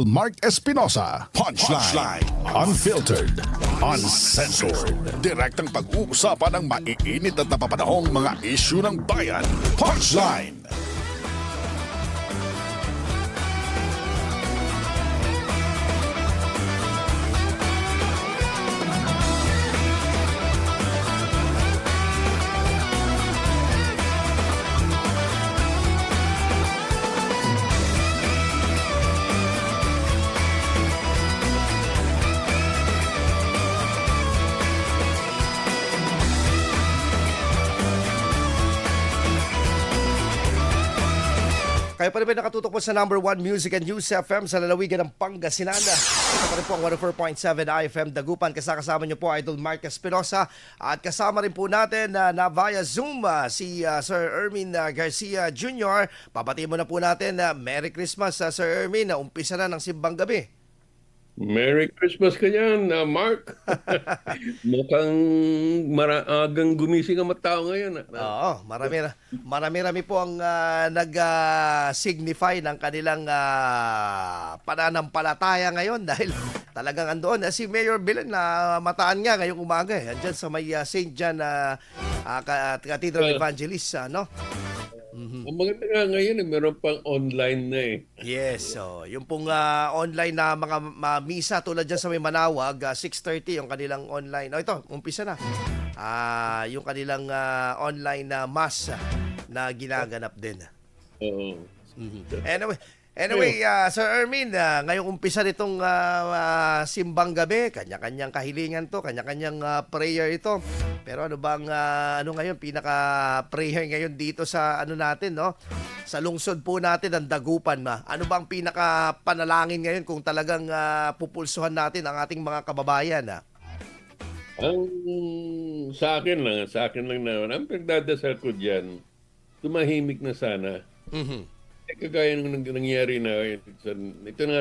Mark Espinosa. Punchline. Unfiltered. Uncensored. Direktang pag-uusapan ng maiinit at napapanahong mga isyu ng bayan. Punchline. Kayo pa rin nakatutok po sa number 1 Music and News FM sa lalawigan ng Pangasinan. Ito pa rin po ang 104.7 IFM Dagupan. Kasama niyo po Idol Mark Espinosa. At kasama rin po natin na via Zoom si Sir Ermin Garcia Jr. Papatiin mo na po natin Merry Christmas Sir Ermin. Umpisa na ng simbang gabi. Merry Christmas ka dyan, Mark. Mukhang agang gumising ang mga tao ngayon. Oo, marami po ang nag-signify ng kanilang pananampalataya ngayon dahil talagang andoon. Si Mayor Belen na mataan nga ngayong umaga. Andyan sa may St. John Cathedral Evangelist. No? Ang maganda nga ngayon, meron pang online na eh. Yes, so yung pong online na mga misa tulad dyan sa may Manawag, 6:30 yung kanilang online. Ito, umpisa na. Yung kanilang online na mass na ginaganap din. Oo. Anyway, Sir Ermin, ngayong umpisa nitong simbang gabi, kanya-kanyang kahilingan to, kanya-kanyang prayer ito. Pero ano bang ngayon pinaka-prayer ngayon dito sa natin, no? Sa lungsod po natin ng Dagupan, ano bang pinaka-panalangin ngayon kung talagang pupulsuhan natin ang ating mga kababayan? Ang sa akin lang naman, ang pagdadasal ko diyan, tumahimik na sana. Kagaya ng nangyari na ito na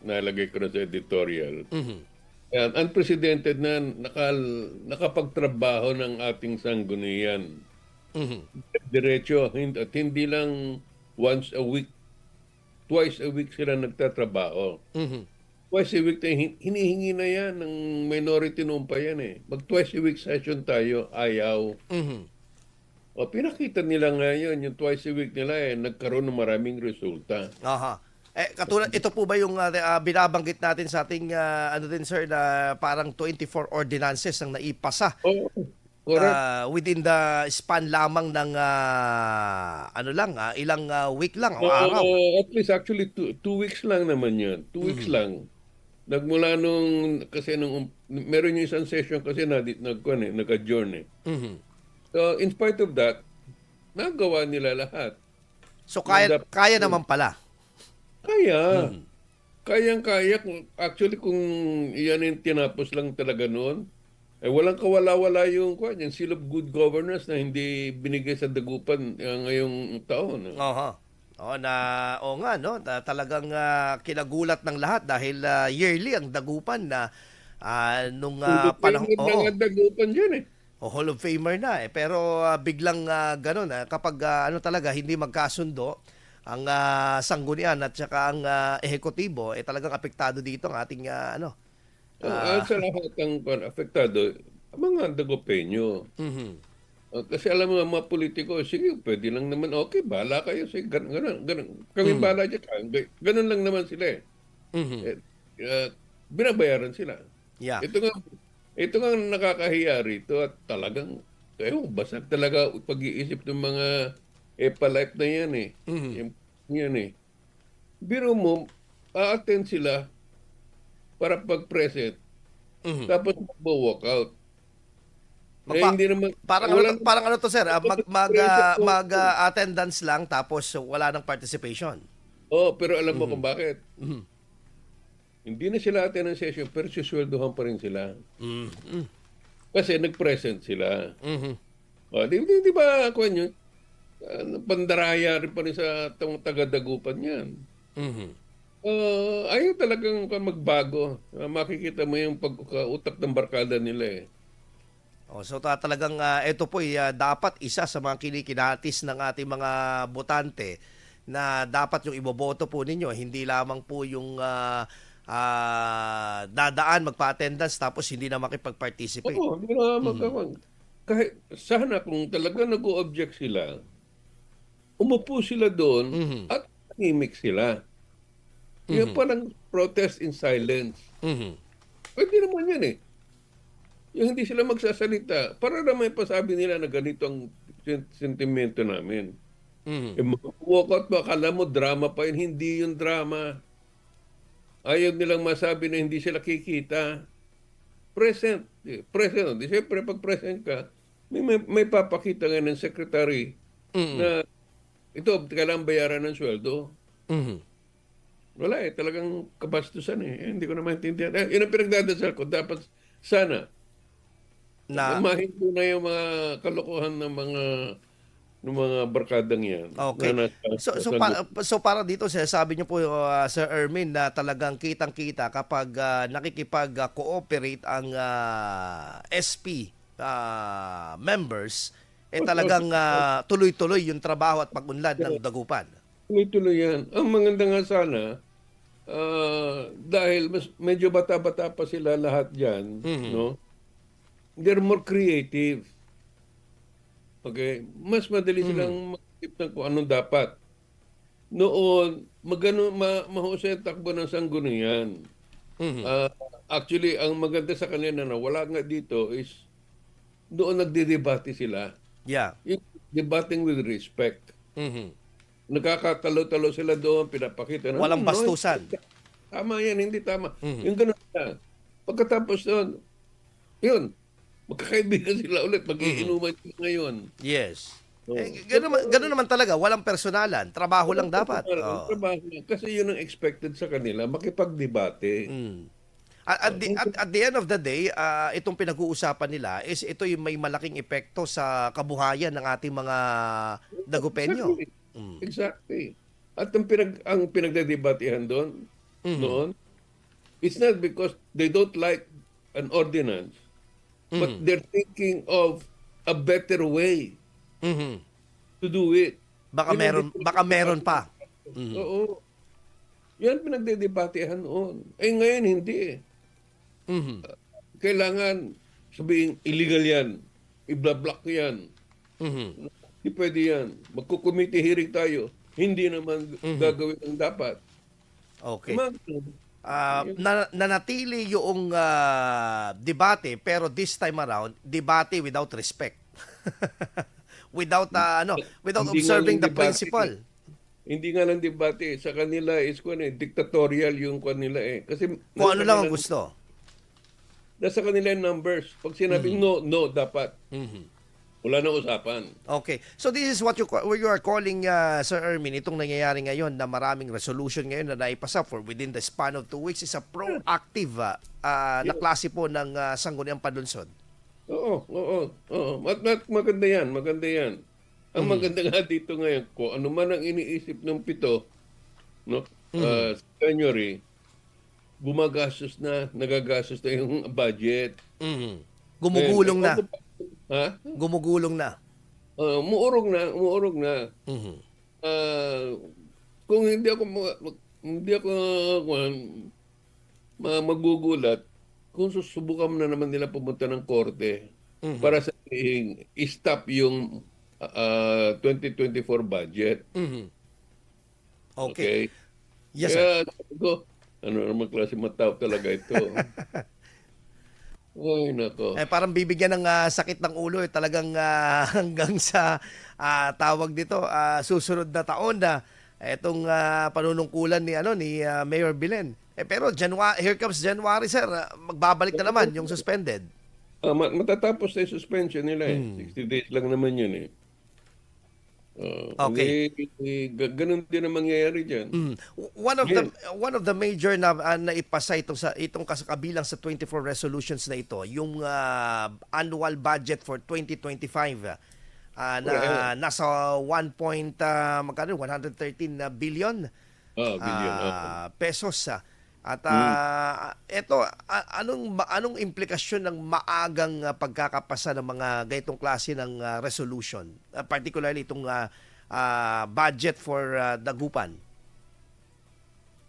nalagay ko na sa editorial. Unprecedented na nakapagtrabaho ng ating sanggunian. Diretso at hindi lang once a week, twice a week sila nagtatrabaho. Twice a week hinihingi na yan ng minority noon pa yan eh. Mag twice a week session tayo, ayaw. O pinakita nila ngayon, yung twice a week nila nagkaroon ng maraming resulta. Aha. Katulad, ito po ba yung binabanggit natin sa ating, din sir, na parang 24 ordinances ang naipasa? Oh, correct. Within the span lamang ng, ilang week lang o araw? At least actually 2 weeks lang naman yun. 2 weeks lang. Nagmula meron yung isang session kasi nag-adjourn eh. So, in spite of that, nagawa nila lahat. So, kaya naman pala? Kaya. Kayang-kaya. Actually, kung iyan yung tinapos lang talaga noon, walang kawala-wala yung seal of good governance na hindi binigay sa Dagupan ngayong taon. Oo nga, no? Talagang kinagulat ng lahat dahil yearly ang Dagupan na nung panahon. Dagupan dyan eh. Hall of Famer na eh. Pero biglang ganun, kapag talaga hindi magkasundo ang sanggunian at saka ang ehekutibo, talagang apektado dito ang ating sa lahat ng apektado, mga Dagupeño. Kasi alam mo mga politiko, sige, pwede lang naman, okay, bahala kayo. Sige, ganun. Kami bahala dyan. Ganun lang naman sila eh. Binabayaran sila. Yeah. Ito nga nakakahiya rito at talagang basag talaga pag-iisip ng mga EPA-life na yan eh. Yan eh. Biro mo, a-attend sila para pag-present. Tapos mag-walk out. Hindi naman, parang ano to sir, mag-attendance lang tapos wala ng participation. Pero alam mo kung bakit? Hindi na sila attend ng session pero susweldohan pa rin sila. Kasi nag-present sila. Di ba ako nyo? Pandaraya rin pa rin sa taga-Dagupan yan. Ayaw talagang magbago. Makikita mo yung pagkautak ng barkada nila eh. So talagang ito po dapat isa sa mga kinikinatis ng ating mga botante na dapat yung iboboto po ninyo hindi lamang po yung dadaan magpa-attendance tapos hindi na makipag-participate. Oo, hindi na magkakaroon. Kahit sana kung talaga nag-o-object sila, umupo sila doon Mhm. at tahimik sila. Yan palang protest in silence. Mhm. Pwede naman yan eh. Yung hindi sila magsasalita, para naman pasabi nila na ganito ang sentimento namin. Mhm. Eh, walkout mo, akala mo drama pa yun. Hindi yung drama. Ayaw nilang masabi na hindi sila kikita. Present. Present. Di siyempre, pag present ka, may papakita nga ng secretary na ito, kailangan bayaran ng sweldo. Mhm. Wala eh, talagang kabastusan eh. Hindi ko na maintindihan. Yun ang pinagdadasal ko. Dapat sana, Na mahinto na yung mga kalokohan ng mga barkadang yan. Okay. Na So para dito sabi niyo po Sir Ermin na talagang kitang-kita kapag nakikipag-cooperate ang SP members talagang tuloy-tuloy yung trabaho at pag-unlad ng dagupan. tuloy-tuloy yan. Ang maganda nga sana, dahil medyo bata-bata pa sila lahat dyan, no? They're more creative. Okay? Mas madali silang mag-isip ng kung anong dapat. Noon, mahusay ang takbo ng sanggunian. Actually, ang maganda sa kanila na wala nga dito is doon nagdidebate sila. Yeah. Yung debating with respect. Mhm. Nakakatalo-talo sila doon, pinapakita na Walang bastusan. Tama yan, hindi tama. Yung ganun na. Pagkatapos doon, yun, magkakaibigan sila ulit, mag-iinuman sila ngayon. Yes. Oo. Ganun naman talaga, walang personalan, trabaho lang dapat. Oo. Trabaho lang. Kasi yun ang expected sa kanila, makipagdebate. At the end of the day, itong pinag-uusapan nila is ito yung may malaking epekto sa kabuhayan ng ating mga dagupenyo. Exactly. At ang pinagdedebatehan doon, noon, it's not because they don't like an ordinance, but they're thinking of a better way Mhm. to do it. Baka meron pa. Oo. Yan pinagdedebatehan noon. Eh ngayon hindi eh. Mhm. Kailangan sabihin illegal yan. I-block yan. Mhm. Hindi pwede yan. Magkukomite hearing tayo. Hindi naman gagawin ang dapat. Okay. Mga- Nanatili yung debate pero this time around, debate without respect. without without Hindi observing nga the lang debate principle. Hindi nga lang debate. Sa kanila is dictatorial yung kanila eh. Kasi Kung ano lang ang gusto. nasa kanila yung numbers. Pag sinabing no, dapat. Wala na usapan. Okay. So this is what you are calling, Sir Ermin, itong nangyayari ngayon na maraming resolution ngayon na naipasa for within the span of 2 weeks is a proactive na klase po ng sangguniang panlunsod. Oo. At maganda yan. Ang maganda nga dito ngayon, kung ano man ang iniisip ng pito, no? Sa January, nagagastos na yung budget. Gumugulong na. Ha? Gumugulong na. Umuurong na. Kung hindi ako magugulat, kung susubukan na naman nila pumunta ng korte para sabihin, stop yung 2024 budget. Okay? Yes, sir. Kaya sabi ko, ano naman klase matao talaga ito. Ay, nako. Parang bibigyan ng sakit ng ulo talagang hanggang sa tawag dito susunod na taon na itong panunungkulan ni Mayor Belen. Pero here comes January, sir. Magbabalik na naman yung suspended. Matatapos na yung suspension nila eh. 60 days lang naman yun eh. Okay. Ganun din ang mangyayari dyan. One of the major na naipasa itong kabilang sa 24 resolutions na ito, yung annual budget for 2025 na nasa 113 billion pesos. At ito, anong implikasyon ng maagang pagkakapasa ng mga ganitong klase ng resolution? Particularly itong budget for Dagupan?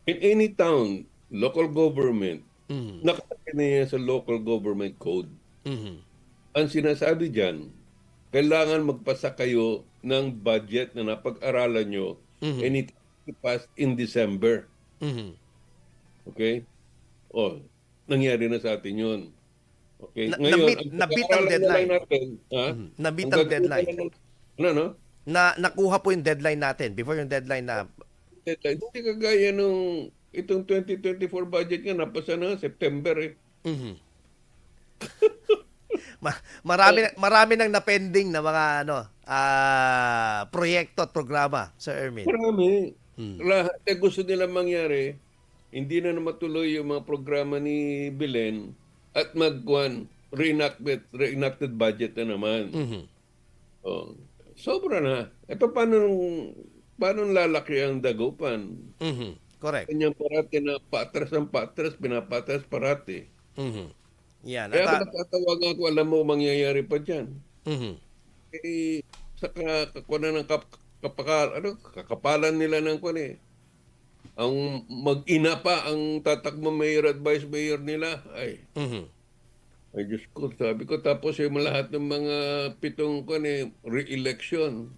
In any town, local government, Mhm. nakalagay na yan sa local government code. Mhm. Ang sinasabi dyan, kailangan magpasa kayo ng budget na napag-aralan nyo and it passed in December. Mhm. Okay? O, nangyari na sa atin yun. Okay? Na-beat ang pag-aaralan na deadline. lang natin, ha? Na-beat ang gagawin deadline. na lang- Ano? Nakuha po yung deadline natin before yung deadline na Deadline. Hindi kagaya nung itong 2024 budget nga, napasa na September eh. Mhm. Marami nang napending na mga proyekto at programa, Sir Ermin. Marami. Lahat na gusto nila mangyari, hindi na matuloy yung mga programa ni Belen at reenacted budget na naman. Mhm. Oh, sobra na. Paano lalaki ang Dagupan? Mhm. Correct. Kanyang parati na patras, pinapatras parati. Mhm. Yan. Kaya nakatawa nga ako, alam mo mangyayari pa dyan. Mhm. Eh, sa kakunan ng kakapalan nila ng kwan eh. Ang mag-ina pa ang tatakbo mayor at vice mayor nila. Mhm. Ay Diyos ko, sabi ko, tapos yung lahat ng mga 7 kwan eh, re-election.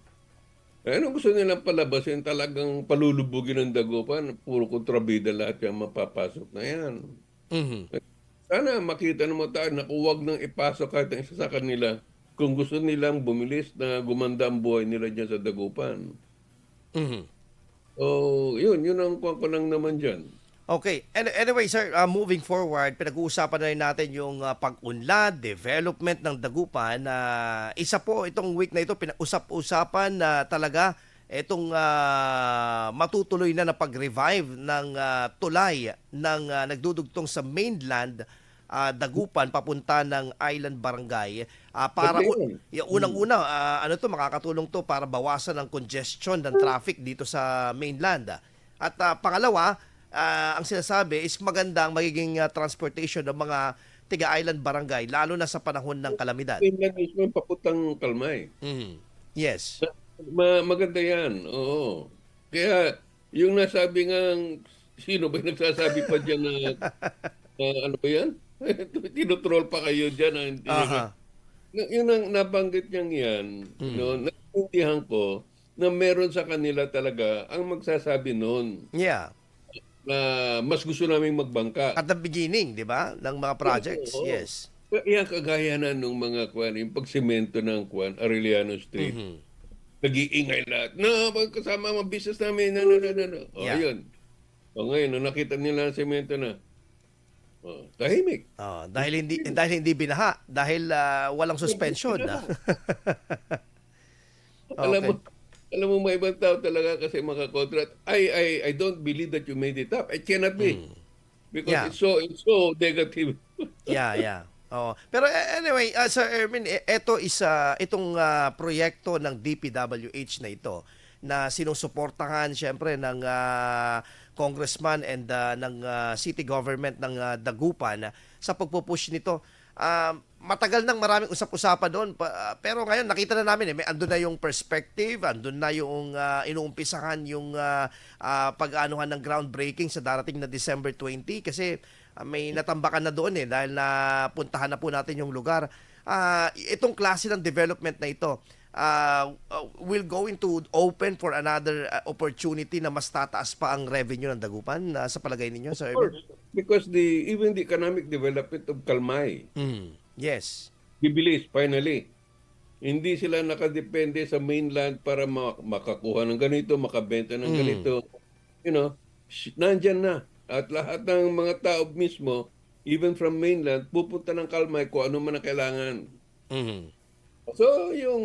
Anong gusto nilang palabasin? Talagang palulubugin ng Dagupan. Puro kontrabida lahat yung mapapasok na yan. Mhm. Sana makita naman tayo na huwag nang ipasok kahit ang isa sa kanila kung gusto nilang bumilis na gumanda ang buhay nila dyan sa Dagupan. Mhm. Yun ang kuwan ko lang naman dyan. Okay. Anyway, sir, moving forward, pinag-uusapan na rin natin yung pag-unlad, development ng Dagupan. Isa po itong week na ito, pinag-usap-usapan na talaga itong matutuloy na pag-revive ng tulay ng nagdudugtong sa mainland Dagupan papunta ng Island Barangay para unang-una makakatulong to para bawasan ang congestion ng traffic dito sa mainland. At pangalawa, ang sinasabi is maganda ang magiging transportation ng mga tiga-island barangay lalo na sa panahon ng kalamidad. Finland mismo yung paputang Kalmay. Yes. Maganda yan, oo. Kaya yung nasabi nga, sino ba yung nagsasabi pa dyan na ano ba yan? Tinotroll pa kayo dyan. Yun ang nabanggit niyang yan, naintindihan ko na meron sa kanila talaga ang magsasabi noon. Yeah. Na mas gusto naming magbangka. At the beginning, di ba, ng mga projects. Oo. Yes. Kaya kagaya na nung mga yung pagsimento ng Arellano Street. Nag-iingay lahat. No, kasama mga business namin. No. Yeah. Ayun. Ngayon, nung nakita nila ang semento na, tahimik. Dahil hindi binaha, dahil walang suspension. Alam mo, may ibang tao talaga kasi makakontrat. I don't believe that you made it up. It cannot be. Because it's so negative. Yeah. Pero anyway, Sir Ermin, itong proyekto ng DPWH na ito na sinusuportahan siyempre ng congressman and ng city government ng Dagupan sa pagpupush nito. Matagal nang maraming usap-usapan doon, pero ngayon nakita na namin andun na yung perspective, andun na yung inuumpisahan yung pag-anuhan ng groundbreaking sa darating na December 20 kasi may natambakan na doon dahil napuntahan na po natin yung lugar. Itong klase ng development na ito will going to open for another opportunity na mas tataas pa ang revenue ng Dagupan sa palagay ninyo, Sir Ermin? Because even the economic development of Kalmay, yes, bibilis finally. Hindi sila nakadepende sa mainland para makakuha ng ganito, makabenta ng ganito. Nandyan na. At lahat ng mga tao mismo, even from mainland, pupunta ng Kalmay kung ano man ang kailangan. So, yung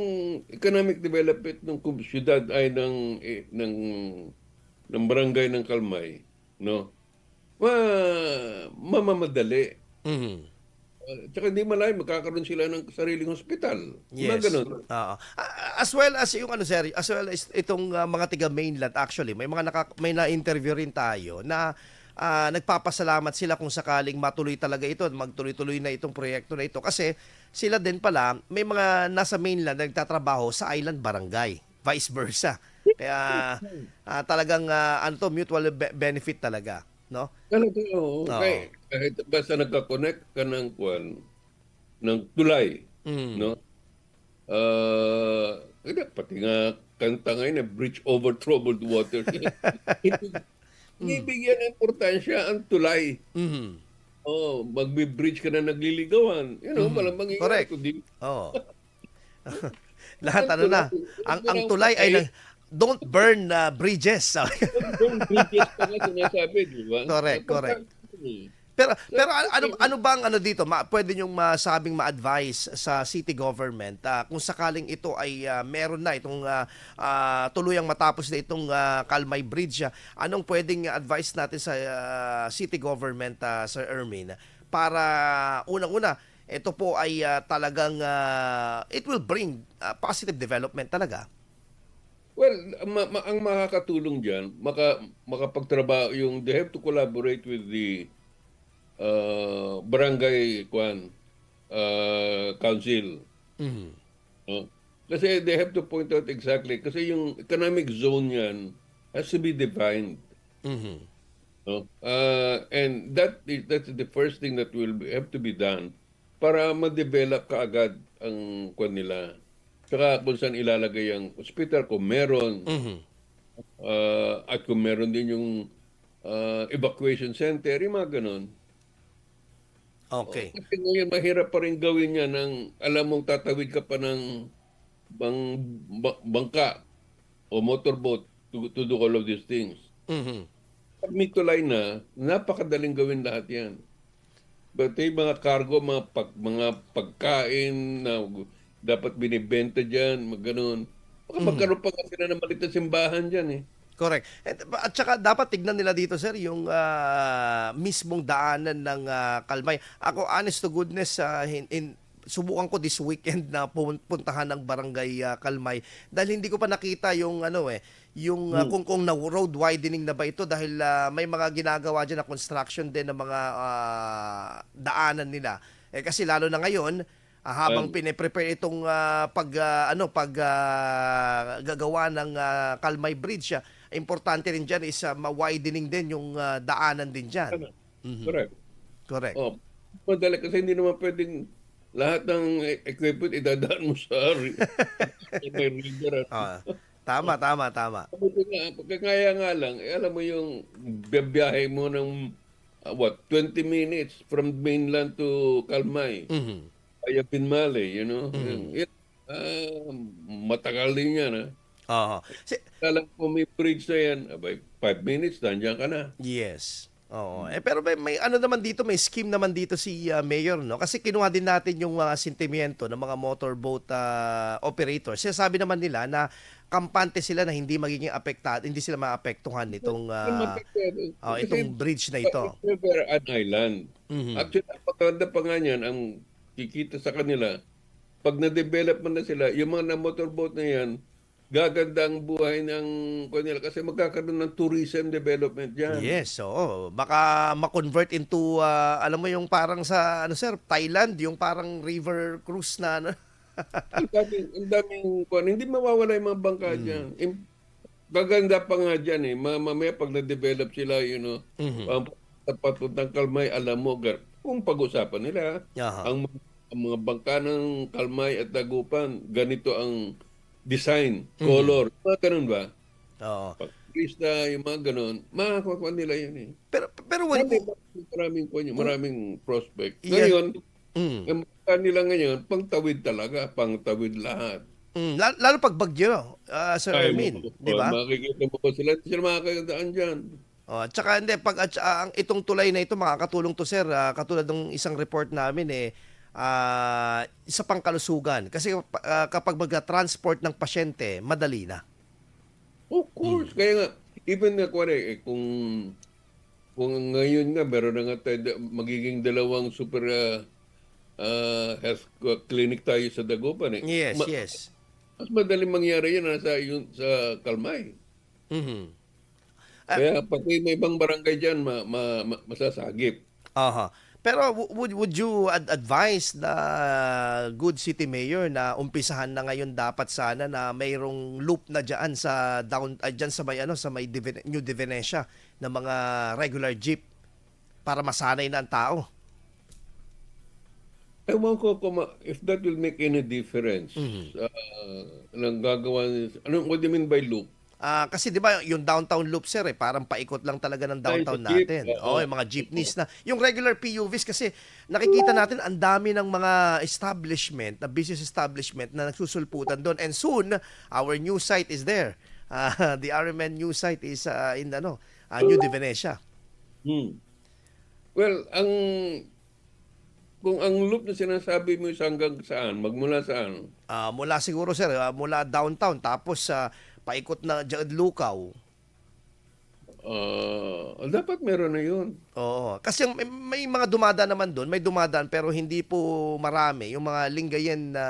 economic development ng siyudad ay ng barangay ng Kalmay, mamamadali. Tsaka hindi malay, magkakaroon sila ng sariling hospital. Yes. Ganun. As well as yung as well as itong mga tiga mainland actually, may na-interview rin tayo na nagpapasalamat sila kung sakaling matuloy talaga ito, magtuloy-tuloy na itong proyekto na ito kasi sila din pala may mga nasa mainland na nagtatrabaho sa island barangay. vice versa. Kaya talagang ano to, mutual benefit talaga, no? Talaga, oo. Oo. Kahit basta nagka-connect ka ng tulay, Mm. no? Pati nga kanta ngayon na Bridge Over Troubled Waters. Binibigyan ng importansya ang tulay. Mhm. Oh, magbi-bridge ka na nagliligawan. Walang mangyayari Correct. kundi Oo. Lahat ang ano tulay. na, ang tulay ay don't burn bridges. Yung bridges pa nga sinasabi, di ba? Correct, correct. Importante yun eh. Pero ano bang ano dito, pwede niyong masabing ma-advise sa city government kung sakaling ito ay meron na itong tuluyang matapos na itong Kalmay Bridge, anong pwedeng advice natin sa city government, Sir Ermin, para unang-una ito po ay talagang it will bring positive development talaga. Well, ang makakatulong dyan, makapagtrabaho they have to collaborate with the barangay council. Mhm. No? Kasi they have to point out exactly, kasi yung economic zone yan has to be defined. Mhm. No? And that's the first thing that have to be done para ma-develop kaagad ang nila. Saka kung saan ilalagay ang hospital, kung meron, Mhm. at kung meron din yung evacuation center, yung mga ganun. Okay. Kasi ngayon, mahirap pa rin gawin yan ng, alam mong tatawid ka pa ng bangka o motorboat to do all of these things. Mhm. Pag may tulay na, napakadaling gawin lahat yan. But yung mga cargo, mga pagkain na dapat binibenta dyan, ganun. Baka magkaroon pa nga sila ng maliit na simbahan dyan eh. Correct. At saka dapat tignan nila dito, sir, yung mismong daanan ng Kalmay. Ako, honest to goodness, subukan ko this weekend na puntahan ng barangay Kalmay dahil hindi ko pa nakita yung yung kung na road widening na ba ito dahil may mga ginagawa diyan na construction din ng mga daanan nila. Kasi lalo na ngayon, habang pine-prepare itong gagawa ng Kalmay Bridge, importante rin dyan is ma-widening din yung daanan din dyan. Correct. Correct. Oh, madali kasi hindi naman pwedeng lahat ng equipment idadaan mo sa may river. Tama. Kaya nga lang, alam mo yung biyahe mo ng 20 minutes from mainland to Kalmay. Mhm. Kaya Pinmale, matagal din yan, ha? Oo. Kala ko may bridge na yan, 5 minutes, nandiyan ka na. Yes. Oo. Pero may ano naman dito, may scheme naman dito si Mayor, no? Kasi kinuha din natin yung mga sentimiento ng mga motorboat operators. Sinasabi naman nila na kampante sila na hindi magiging apektado, hindi sila maapektuhan nitong itong bridge na ito. River an island. Mhm. Actually, ang pagkanda pa nga niyan, ang kikita sa kanila, pag na-develop man na sila, yung mga na-motorboat na yan, gaganda ang buhay ng kanila kasi magkakaroon ng tourism development dyan. Yes, oo. Baka ma-convert into, alam mo yung parang sa, sir, Thailand, yung parang river cruise na, Ang daming hindi mawawala yung mga bangka dyan. Gaganda pa nga dyan eh. Mamaya pag na-develop sila, papuntang Kalmay, alam mo, kung pag-usapan nila, ang mga bangka ng Kalmay at Dagupan, ganito ang design, color, mga ganun ba? Oo. Pag-krista, yung mga ganun, makakuha nila yun eh. Pero maraming prospect. Yeah. Ngayon, ang bangka nila ngayon, pangtawid talaga, pangtawid lahat. Lalo pag bagyo, Sir Ermin, di ba? Makikita mo pa sila, hindi sila makakadaan dyan. Tsaka hindi, ang itong tulay na ito, makakatulong to, sir, katulad ng isang report namin isa pang kalusugan. Kasi kapag mag-transport ng pasyente, madali na. Of course. Kaya nga, even nga, kung ngayon nga, meron na nga tayo, magiging dalawang super health clinic tayo sa Dagupan eh. Yes. Mas madaling mangyari yan sa Kalmay. Mhm. Kaya pati may ibang barangay dyan masasagip. Aha. Pero would you advise the good city mayor na umpisahan na ngayon dapat sana na mayroong loop na diyan sa diyan sa may sa may New Divinesia na mga regular jeep para masanay na ang tao? Ewan ko kung if that will make any difference. Anong gagawa, what do you mean by loop? Kasi 'di ba yung downtown loop sir parang paikot lang talaga ng downtown Ay, sa jeep, natin. oo. Yung mga jeepneys na yung regular PUVs kasi nakikita natin ang dami ng mga establishment, na business establishment na nagsusulputan doon and soon our new site is there. The RMN new site is in New Divinesia. Hmm. Well, kung ang loop na sinasabi mo is hanggang saan, magmula saan? Mula siguro sir, mula downtown tapos paikot na dyan Lukaw. Dapat meron na yun. Oo. Kasi may mga dumadaan naman doon, may dumadaan pero hindi po marami. Yung mga linggayen na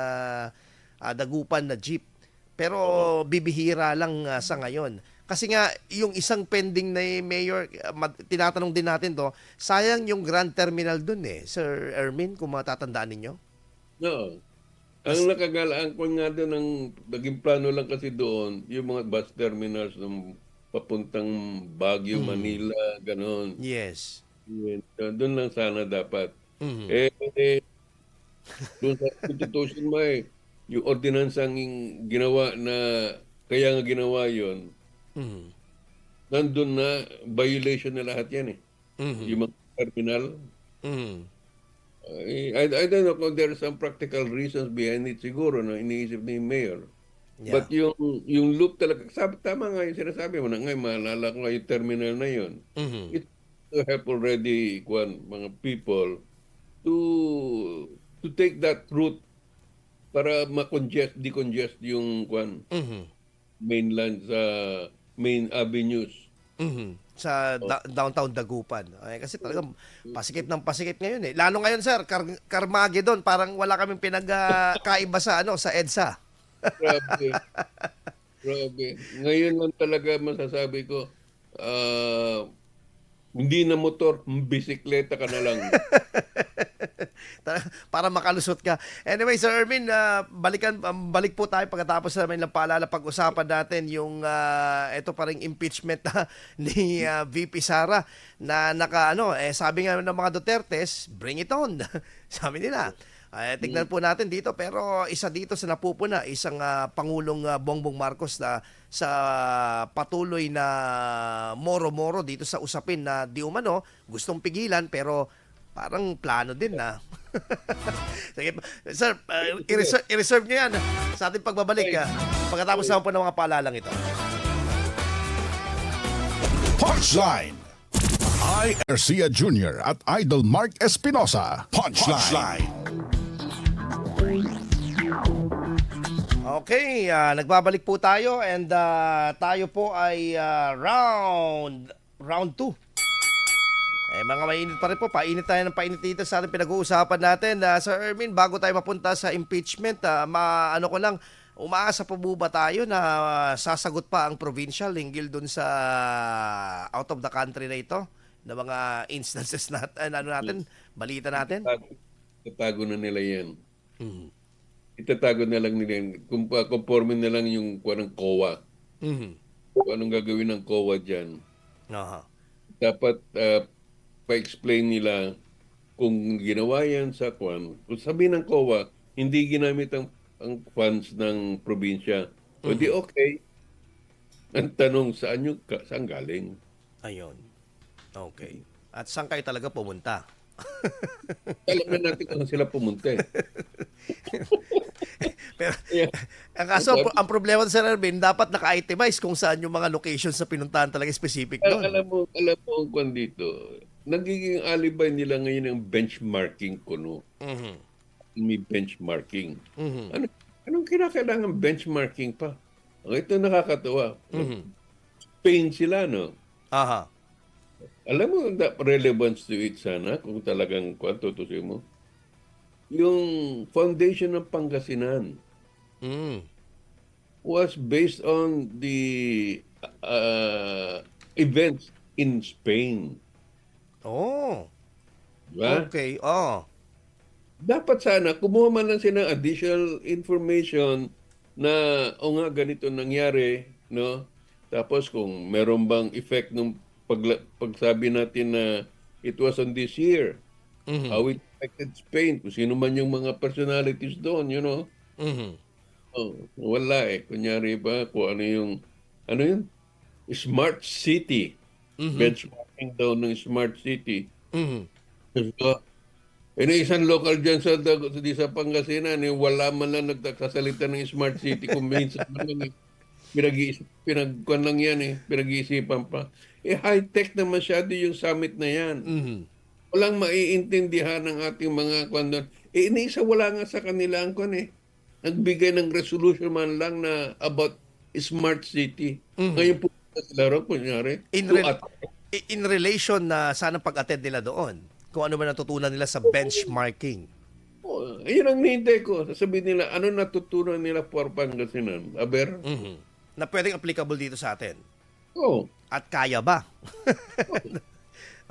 dagupan na jeep. Pero bibihira lang sa ngayon. Kasi nga, yung isang pending na mayor, tinatanong din natin to, sayang yung Grand Terminal doon Sir Ermin, kung matatandaan ninyo. No. Ang nakagalaan ko nga doon, ang naging plano lang kasi doon, yung mga bus terminals ng papuntang Baguio, Manila, ganon. Yes. Doon lang sana dapat. Mhm. Doon sa Constitution mo yung ordinansang ginawa na, kaya nga ginawa yon, Mhm. nandun na violation na lahat yan Mhm. Yung mga terminal. Mhm. I don't know kung there are some practical reasons behind it siguro na iniisip ni Mayor. Yeah. But yung loop talaga, tama nga yung sinasabi mo na ngayon, maalala ko nga yung terminal na yun. Mhm. It will help already mga people to take that route para decongest yung Mhm. mainland sa main avenues. Mhm. Sa downtown Dagupan. Kasi talagang pasikip ng pasikip ngayon Lalo ngayon sir, Carmageddon, parang wala kaming pinagkaiba sa sa EDSA. Grabe. Grabe. Ngayon lang talaga masasabi ko, hindi na motor, bisikleta ka na lang. Para makalusot ka. Anyway, Sir Ermin, balik po tayo pagkatapos namin lang paalala pag-usapan natin yung ito pa ring impeachment ni VP Sara na sabi nga ng mga Dutertes, bring it on. Sabi nila. Tignan po natin dito pero isa dito sa napupuna isang Pangulong Bongbong Marcos na sa patuloy na moro-moro dito sa usapin na di umano gustong pigilan pero parang plano din na. Sige, sir, i-reserve nyo yan sa ating pagbabalik pagkatapos naman po ng mga paalalang ito. Punchline. I. Garcia Jr. at Idol Mark Espinosa. Punchline. Okay, nagbabalik po tayo and tayo po ay round 2. Mga mainit pa rin po, painit tayo ng painit dito sa ating pinag-uusapan natin. Sir Ermin, bago tayo mapunta sa impeachment, umaasa po ba tayo na sasagot pa ang provincial hinggil dun sa out of the country na ito? Na mga instances natin, balita natin? Itatago na nila yan. Mhm. Itatago na lang nila yan. Conforme na lang yung ng COA. Mhm. Kung anong gagawin ng COA dyan. Aha. Dapat pa-explain nila kung ginawa yan sa kung sabihin ng COA, hindi ginamit ang funds ng probinsya. O di okay. Ang tanong, saan galing? Ayun. Okay. At saan kayo talaga pumunta? Alam na natin kung sila pumunta Pero, ang kaso, ang problema sa Erwin, dapat naka-itemize kung saan yung mga locations na pinuntahan talaga specific doon. Alam mo ang kwan dito, nagiging alibay nila ngayon ang benchmarking kuno. Mhm. May benchmarking. Mhm. Anong kinakailangan benchmarking pa? Ito nakakatawa. Mhm. Spain sila, no? Aha. Alam mo, the relevance to it sana, kung talagang tutusin mo, yung foundation ng Pangasinan Mm. was based on the events in Spain. Oh. Diba? Okay, oh. Dapat sana, kumuha man lang sila ng additional information na, o nga, ganito nangyari, no? Tapos kung meron bang effect ng pagsabi natin na it was on this year, Mhm. how it affected Spain, kung sino man yung mga personalities doon, Mhm. Oh, wala eh. Kunyari ba, kung ano yun? Smart City. Mhm. Benchmarking daw ng Smart City. Mhm. So, isang local dyan sa Pangasinan, wala man lang nagsasalita ng Smart City kung minsan man lang pinagkuhan lang yan pinag-iisipan pa. High-tech na masyado yung summit na yan. Mhm. Walang maiintindihan ng ating mga kwan doon. Iniisa wala nga sa kanila ang kwan eh. Nagbigay ng resolution man lang na about Smart City. Ngayon po sila raw, kunyari, In, to rel- in relation na sana pag-attend nila doon, kung ano man natutunan nila sa benchmarking. ayun ang nihintay ko. Sasabihin nila, ano natutunan nila for Pangasinan? Aber? Mhm. Na pwedeng applicable dito sa atin. Oo. At kaya ba?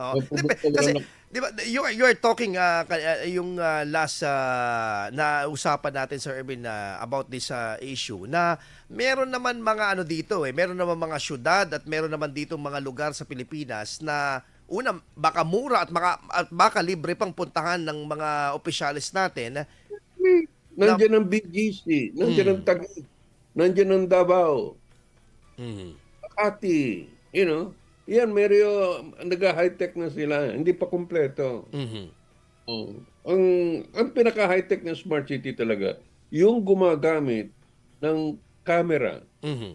Oh, Mapupunta kasi lang. 'di ba you are talking yung last na usapan natin Sir Erwin about this issue na meron naman mga ano dito meron naman mga syudad at meron naman dito mga lugar sa Pilipinas na una baka mura at baka libre pang puntahan ng mga opisyalis natin na Nandiyan ang BGC, nandiyan ang mm, Taguig, nandiyan ang Davao, mm, Makati, yan, nag-high-tech na sila, hindi pa kumpleto. mhm, Oh. Ang pinaka-high-tech ng Smart City talaga, yung gumagamit ng camera mhm,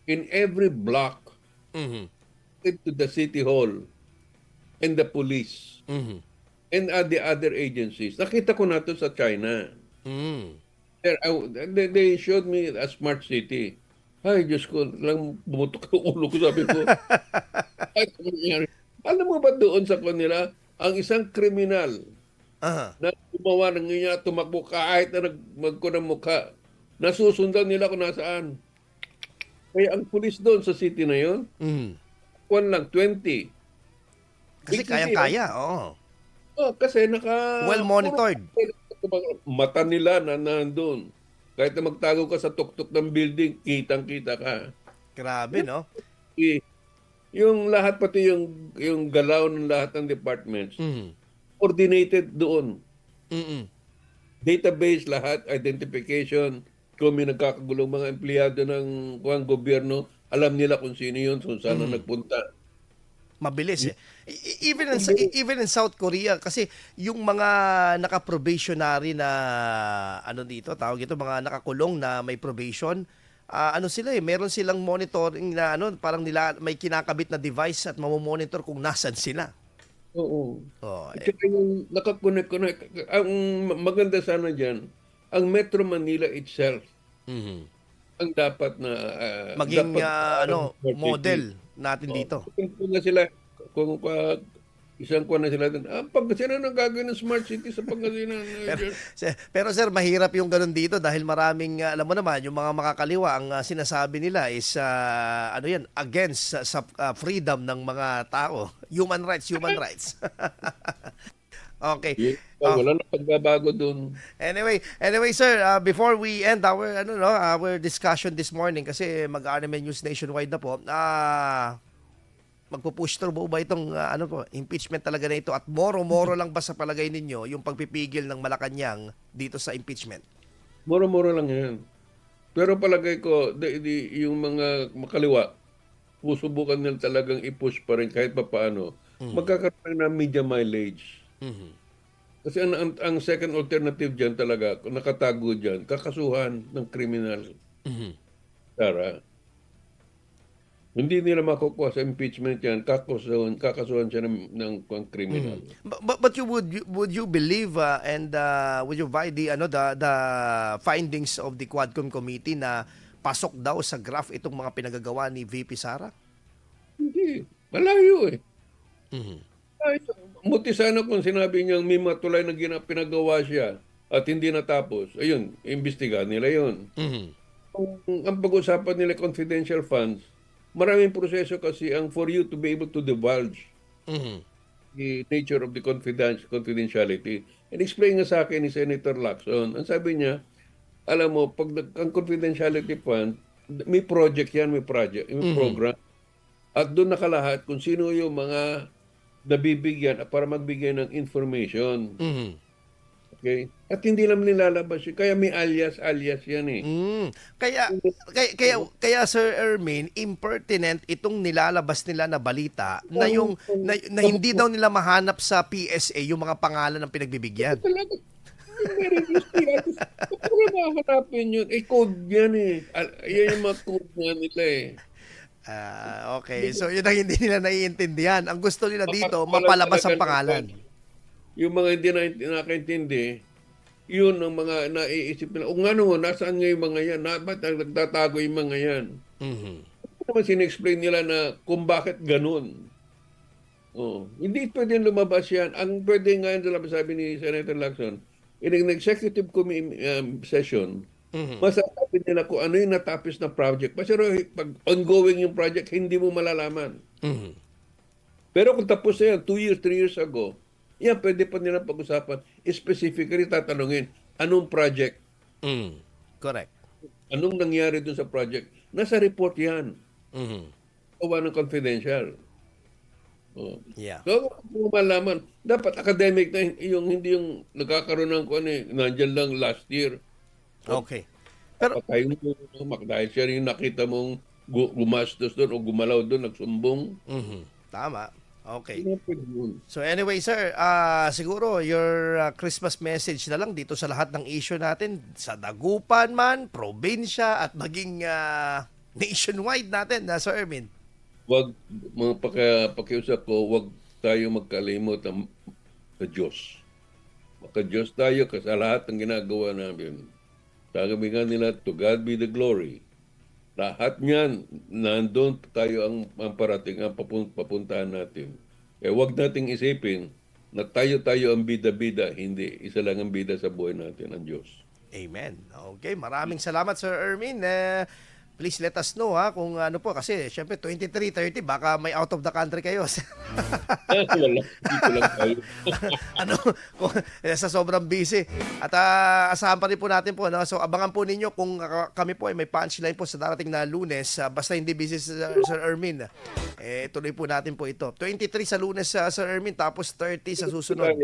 in every block mhm, to the City Hall and the police mhm, and the other agencies. Nakita ko na to sa China. mhm. They showed me a Smart City. Ay, Diyos ko, lang bumutok ang ulo ko, sabi ko. Ay, ano nangyari? Alam mo ba doon sa kanila, ang isang kriminal Aha. na gumawa ng niya, tumakbo kahit na magko ng mukha, nasusundan nila kung nasaan. Kaya ang pulis doon sa city na yon, Mhm. kuwan lang, 20. Kasi Big city, kayang-kaya, oo. kasi Well monitored. mata nila na nandun. Kahit na magtago ka sa tuktok ng building, kitang-kita ka. Grabe, no? I- Yung lahat, pati yung galaw ng lahat ng departments, Mhm. coordinated doon. Mhm. Database lahat, identification, kung may nagkakagulong mga empleyado ng gobyerno, alam nila kung sino yun, kung saan na nagpunta. Mabilis eh. Even in South Korea kasi yung mga naka-probationary na ano dito, tawag ito mga nakakulong na may probation, ano sila meron silang monitoring na parang nila may kinakabit na device at mamomonitor kung nasan sila. Oo. Oh, At saka yung nakakonek-konek, ang maganda sana dyan, ang Metro Manila itself, mhm. ang dapat na, Maging dapat smart city. model natin dito. Kung na sila, kung isang kuwan na sila doon, Pangasinan ang gagawin ng smart city sa Pangasinan. Pero sir, mahirap yung ganun dito dahil maraming, alam mo naman, yung mga makakaliwa, ang sinasabi nila is, against sa freedom ng mga tao. Human rights, human rights. Okay. Wala na pagbabago doon. Anyway sir, before we end our discussion this morning kasi mag-RMN News Nationwide na po, magpo-push through ba itong impeachment talaga na ito at moro-moro lang ba sa palagay ninyo yung pagpipigil ng Malacanang dito sa impeachment? Mura-mura lang yan. Pero palagay ko, yung mga makaliwa, susubukan nila talagang i-push pa rin kahit pa paano. Magkakaroon ng media mileage. Mhm. Kasi ang second alternative dyan talaga, kung nakatago dyan, kakasuhan ng kriminal. Mhm. Tara. Hindi nila makukuha sa impeachment yan, kakasuhan siya ng kriminal. But would you believe and would you buy the findings of the Quadcom committee na pasok daw sa graph itong mga pinagagawa ni VP Sara? Hindi. Malayo eh. Mhm. Muti sana kung sinabi niyang may matulay na pinagawa siya at hindi natapos. Ayun, imbestigahan nila yun. Mhm. Ang pag-usapan nila confidential funds, maraming proseso kasi ang for you to be able to divulge. Mhm. the nature of the confidentiality. And explain nga sa akin ni Senator Lacson, ang sabi niya, alam mo, pag ang confidentiality fund, may project yan, may project, may program. At doon nakalahat kung sino yung mga nabibigyan para magbigay ng information. Okay? At hindi lang nilalabas yun. Kaya may alias yan eh. Kaya Sir Ermin, impertinent itong nilalabas nila na balita na yung na hindi daw nila mahanap sa PSA yung mga pangalan ng pinagbibigyan. Talaga. Very risky. Kapag mahanapin yun, code yan eh. Yan yung mga code nga nila eh. Okay. So yun ang hindi nila naiintindihan. Ang gusto nila dito, mapalabas ang pangalan. Yung mga hindi nakakaintindi, yun ang mga naiisip nila. O nga no, nasaan nga yung mga yan? Ba't nagtatago yung mga yan? Naman sinexplain nila na kung bakit ganun. Hindi pwede lumabas yan. Ang pwede nga yan, sabi ni Senator Lacson, in an executive session, masasabi nila kung ano yung natapos na project. Pero pag ongoing yung project, hindi mo malalaman. Pero kung tapos na yan, 2 years, 3 years ago, yan, pwede pa nila pag-usapan. Specifically, tatanungin, anong project? Correct. Anong nangyari dun sa project? Nasa report yan. Gawa ng confidential. Yeah. So, kung malaman, dapat academic na yung hindi yung nagkakaroon ng kung ano nandyan lang last year. Okay. Pero patay mo, dahil siya yung nakita mong gumastos doon o gumalaw doon, nagsumbong. tama. Okay. Hindi pwede yun. So anyway, sir, siguro your Christmas message na lang dito sa lahat ng issue natin, sa dagupan man, probinsya, at maging nationwide natin, Sir Ermin. Wag, mga pakiusap ko, wag tayo magkalimot sa Diyos. Maka-Diyos tayo kasi sa lahat ng ginagawa namin. Sabi nga nila, to God be the glory. Lahat niyan, nandun tayo ang parating, ang papuntahan natin. Wag nating isipin na tayo ang bida-bida, hindi. Isa lang ang bida sa buhay natin, ang Diyos. Amen. Okay, maraming salamat, Sir Ermin. Please let us know kung ano po, kasi syempre 23:30 baka may out of the country kayo. Wala, dito lang tayo. Sa sobrang busy. At asahan pa rin po natin po, no? So abangan po ninyo kung kami po ay may punchline po sa darating na Lunes, basta hindi busy Sir Ermin. Tuloy po natin po ito. 23 sa Lunes, Sir Ermin, tapos 30 sa susunod.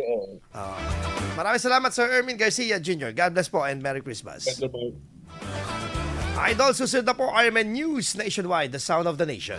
Maraming salamat, Sir Ermin Garcia Jr. God bless po and Merry Christmas. Idol, susunod na po RMN News Nationwide, the sound of the nation.